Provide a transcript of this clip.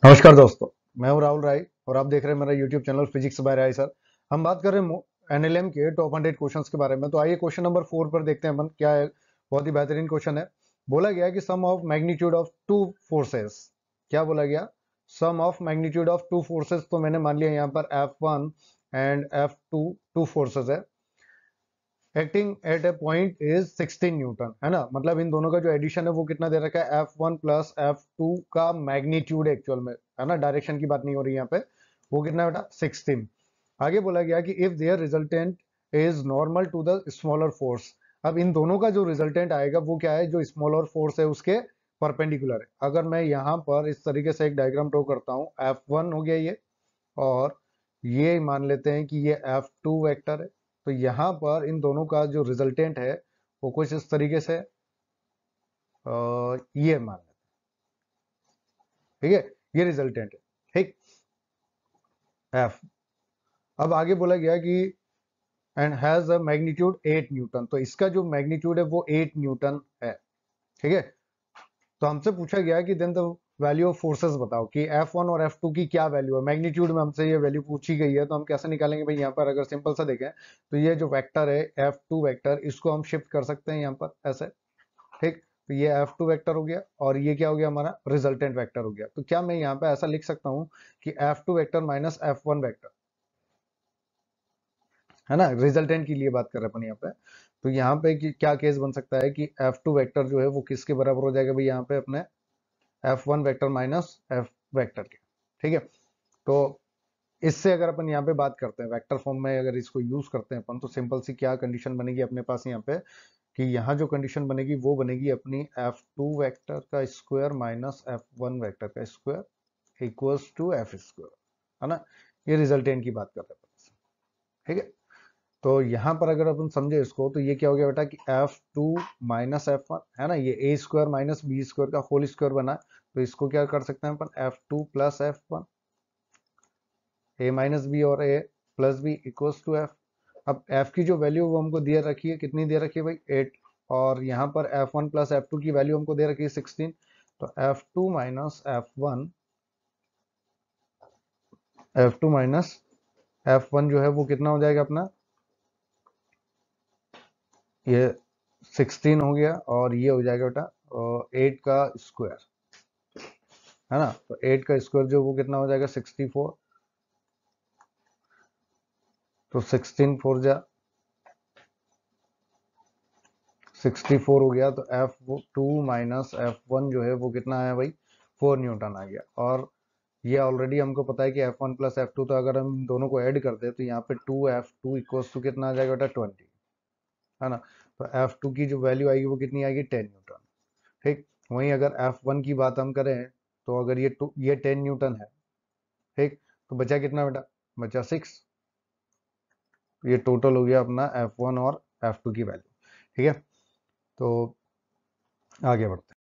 नमस्कार दोस्तों। मैं हूं राहुल राय और आप देख रहे हैं मेरा YouTube channel physics by Rai sir. हम बात कर रहे हैं एनएलएम के टॉप 100 क्वेश्चंस के बारे में। तो आइए क्वेश्चन नंबर 4 पर देखते हैं अपन क्या है। बहुत ही बेहतरीन क्वेश्चन है। बोला गया कि sum of magnitude of two forces. क्या बोला गया? Sum of magnitude of two forces. तो मैंने मान लिया यहाँ पर F1 and F2 two forces है। Acting at a point is 16 newton, है ना। मतलब इन दोनों का जो एडिशन है वो कितना दे रखा है? F1 प्लस F2 का मैग्नीट्यूड एक्चुअल में, है ना, डायरेक्शन की बात नहीं हो रही यहाँ पे। वो कितना है बेटा? 16। आगे बोला गया कि if there resultant is normal to the smaller force. अब इन दोनों का जो रिजल्टेंट आएगा वो क्या है? जो स्मॉलर फोर्स है उसके परपेंडिकुलर है। अगर मैं यहाँ पर इस तरीके से एक डायग्राम ड्रॉ करता हूँ, F1 हो गया ये, और ये मान लेते हैं कि ये F2 वेक्टर है। तो यहाँ पर इन दोनों का जो रिजल्टेंट है वो कुछ इस तरीके से ये मान लेते हैं, ठीक है। ये रिजल्टेंट है, ठीक। F। अब आगे बोला गया कि and has a magnitude 8 Newton. तो इसका जो मैग्नीट्यूड है वो 8 न्यूटन है, ठीक है। तो हमसे पूछा गया कि then the value of forces बताओ कि F1 और F2 की क्या वैल्यू है। मैग्नीट्यूड में हमसे ये वैल्यू पूछी गई है, तो हम कैसे निकालेंगे भाई? यहाँ पर अगर सिंपल सा देखें तो ये जो वेक्टर है F2 वेक्टर, इसको हम शिफ्ट कर सकते हैं यहाँ पर ऐसे, ठीक। तो ये F2 वेक्टर हो गया और ये क्या हो गया? हमारा रिजल्टेंट वेक्टर हो गया। तो क्या मैं यहाँ पे ऐसा लिख सकता हूँ कि F2 vector minus F1 vector, है ना, रिजल्टेंट के लिए बात कर रहे हैं अपन यहाँ पे। तो यहाँ पे क्या केस बन सकता है कि F2 वेक्टर जो है वो किसके बराबर हो जाएगा भाई? यहाँ पे अपने F1 vector minus F vector के, ठीक है। तो इससे अगर अपन यहाँ पे बात करते हैं वेक्टर फॉर्म में, अगर इसको यूज करते हैं अपन, तो सिंपल सी क्या कंडीशन बनेगी अपने पास यहाँ पे कि यहाँ जो कंडीशन बनेगी वो बनेगी अपनी F2 वेक्टर का स्क्वायर माइनस F1 वेक्टर का square equals to F square, है ना। ये रिजल्टेंट की बात कर रहे हैं अपन, ठीक है। तो यहाँ पर अगर अपन समझे इसको तो ये क्या हो गया बेटा कि F2 माइनस F1, है ना, ये a square minus b square का होल स्क्वायर बना। तो इसको क्या कर सकते हैं अपन? F2 plus F1, a minus b और a plus b equals to F. अब एफ की जो वैल्यू वो हमको दे रखी है, कितनी दे रखी है भाई? 8। और यहाँ पर F1 प्लस F2 की वैल्यू हमको दे रखी है 16। तो F2 minus F1, F2 minus F1 जो है वो कितना हो जाएगा अपना? ये 16 हो गया और ये हो जाएगा बेटा 8 का स्क्वायर, है ना। तो 8 का स्क्वायर जो वो कितना हो जाएगा? 64। तो 16 4 जा 64 हो गया। तो F2 माइनस F1 जो है वो कितना है भाई? 4 न्यूटन आ गया। और ये ऑलरेडी हमको पता है कि F1 प्लस F2, तो अगर हम दोनों को ऐड करते हैं तो यहाँ पे 2F2 इक्वल्स टू कितना आ जाएगा बेटा? 20, है ना। तो F2 की जो वैल्यू आएगी वो कितनी आएगी? 10 न्यूटन, ठीक। वहीं अगर F1 की बात हम करें तो अगर ये 10 न्यूटन है, ठीक। तो बचा कितना बेटा? बचा 6। ये टोटल हो गया अपना F1 और F2 की वैल्यू, ठीक है। तो आगे बढ़ते